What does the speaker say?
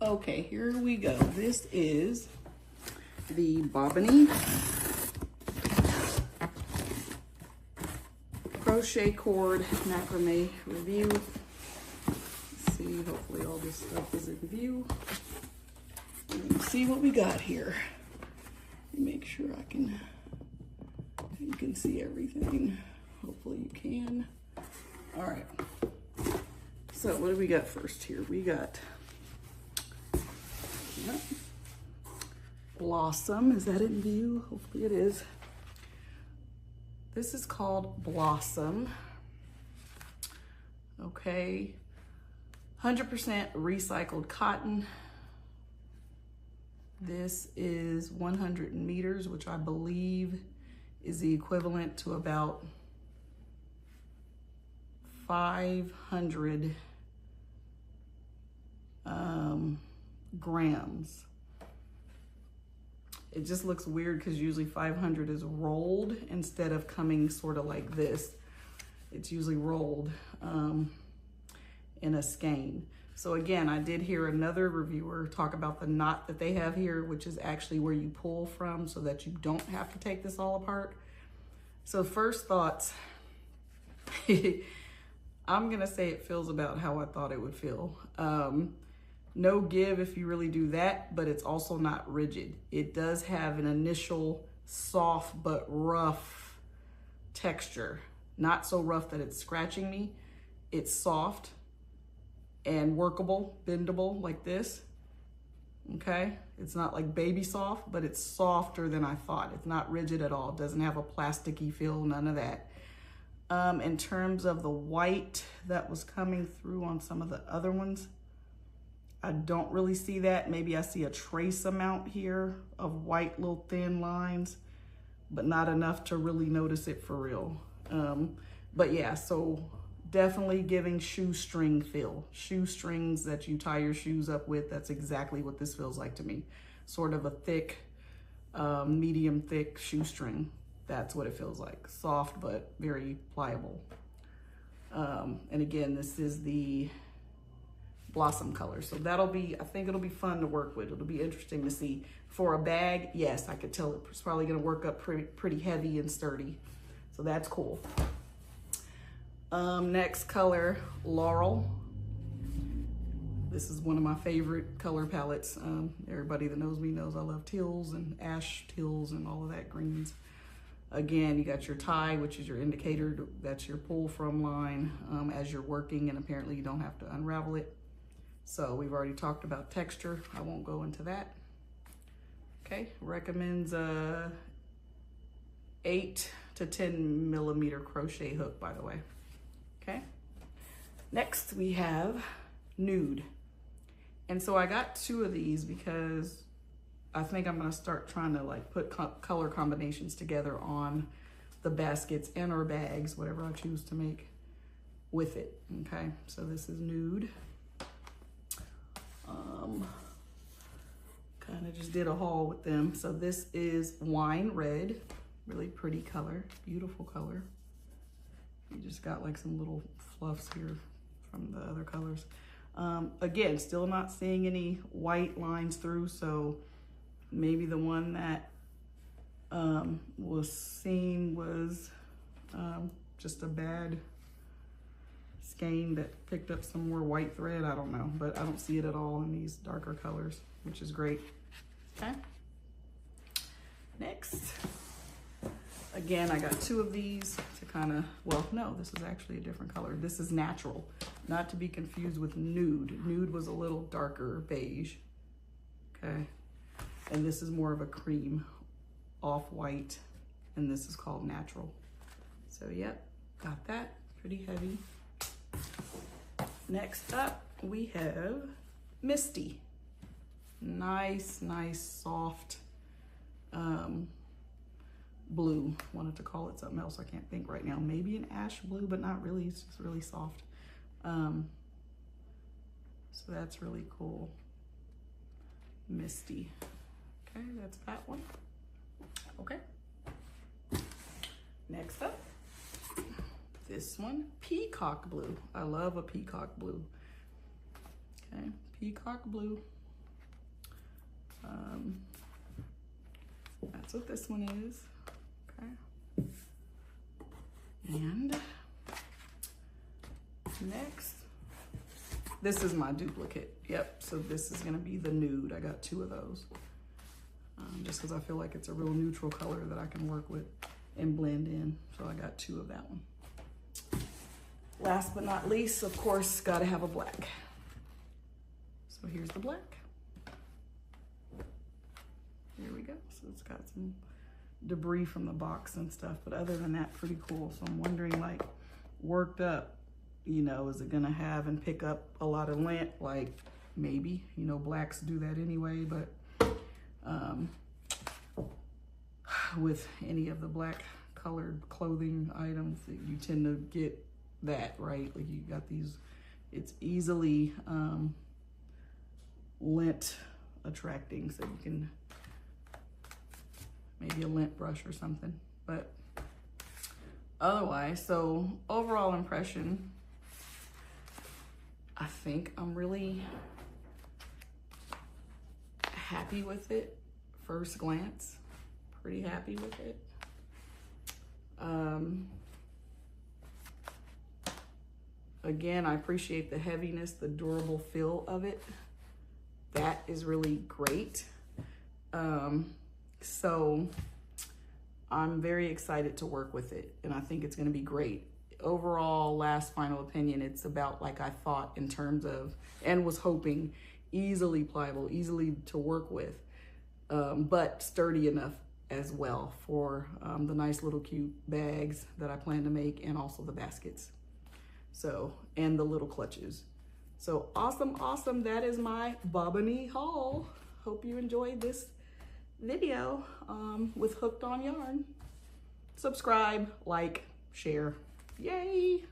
Okay, here we go. This is the Bobbiny crochet cord macrame review. Let's see, hopefully all this stuff is in view. Let's see what we got here. Make sure you can see everything. Hopefully you can. All right. So what do we got first here? We got Blossom. Is that in view? Hopefully it is. This is called Blossom. Okay. 100% recycled cotton. This is 100 meters, which I believe is the equivalent to about 500 grams. It just looks weird because usually 500 is rolled instead of coming sort of like this. It's usually rolled in a skein. So again, I did hear another reviewer talk about the knot that they have here, which is actually where you pull from so that you don't have to take this all apart. So first thoughts, I'm gonna say it feels about how I thought it would feel. No give if you really do that, but it's also not rigid. It does have an initial soft but rough texture. Not so rough that it's scratching me. It's soft and workable, bendable like this, okay? It's not like baby soft, but it's softer than I thought. It's not rigid at all. It doesn't have a plasticky feel, none of that. In terms of the white that was coming through on some of the other ones, I don't really see that. Maybe I see a trace amount here of white little thin lines, but not enough to really notice it for real. But yeah, so definitely giving shoestring feel. Shoestrings that you tie your shoes up with, that's exactly what this feels like to me. Sort of a thick, medium thick shoestring. That's what it feels like. Soft, but very pliable. And again, this is the Blossom color. So that'll be, I think it'll be fun to work with. It'll be interesting to see. For a bag, yes, I could tell it's probably gonna work up pretty heavy and sturdy. So that's cool. Next color, Laurel. This is one of my favorite color palettes. Everybody that knows me knows I love teals and ash teals and all of that greens. Again, you got your tie, which is your indicator. That's your pull from line as you're working, and apparently you don't have to unravel it. So we've already talked about texture. I won't go into that. Okay, recommends 8 to 10 millimeter crochet hook, by the way. Okay, next we have Nude. And so I got 2 of these because I think I'm gonna start trying to like put color combinations together on the baskets and or bags, whatever I choose to make with it, okay? So this is Nude. Kind of just did a haul with them. So this is Wine Red, really pretty color, beautiful color. You just got like some little fluffs here from the other colors. Again, still not seeing any white lines through, so maybe the one that was seen was just a bad skein that picked up some more white thread. I don't know, but I don't see it at all in these darker colors, which is great. Okay. Next. Again, I got 2 of these to kind of, well, no, this is actually a different color. This is Natural, not to be confused with Nude. Nude was a little darker beige, okay? And this is more of a cream, off-white, and this is called Natural. So, yep, got that, pretty heavy. Next up, we have Misty. Nice, nice, soft, blue. Wanted to call it something else. I can't think right now. Maybe an ash blue, but not really. It's just really soft. So that's really cool. Misty. Okay, that's that one. Okay. Next up, this one, Peacock Blue. I love a peacock blue. Okay, peacock blue. That's what this one is. Okay. And next, this is my duplicate. Yep, so this is gonna be the nude. I got 2 of those. Just because I feel like it's a real neutral color that I can work with and blend in. So I got 2 of that one. Last but not least, of course, gotta have a black. So here's the black. Here we go. So it's got some debris from the box and stuff, but other than that, pretty cool. So I'm wondering, like, worked up, you know, is it gonna have and pick up a lot of lint? Like, maybe, you know, blacks do that anyway, but with any of the black colored clothing items, you tend to get that, right? Like, you got these, it's easily lint attracting, so you can maybe a lint brush or something. But otherwise, so overall impression, I think I'm really happy with it. First glance, pretty happy with it. Again, I appreciate the heaviness, the durable feel of it. That is really great. So I'm very excited to work with it, and I think it's gonna be great. Overall, last final opinion, it's about like I thought in terms of, and was hoping, easily pliable, easily to work with, but sturdy enough as well for the nice little cute bags that I plan to make, and also the baskets. So, and the little clutches. So awesome, awesome. That is my Bobbiny haul. Hope you enjoyed this video with Hooked on Yarn. Subscribe, like, share. Yay!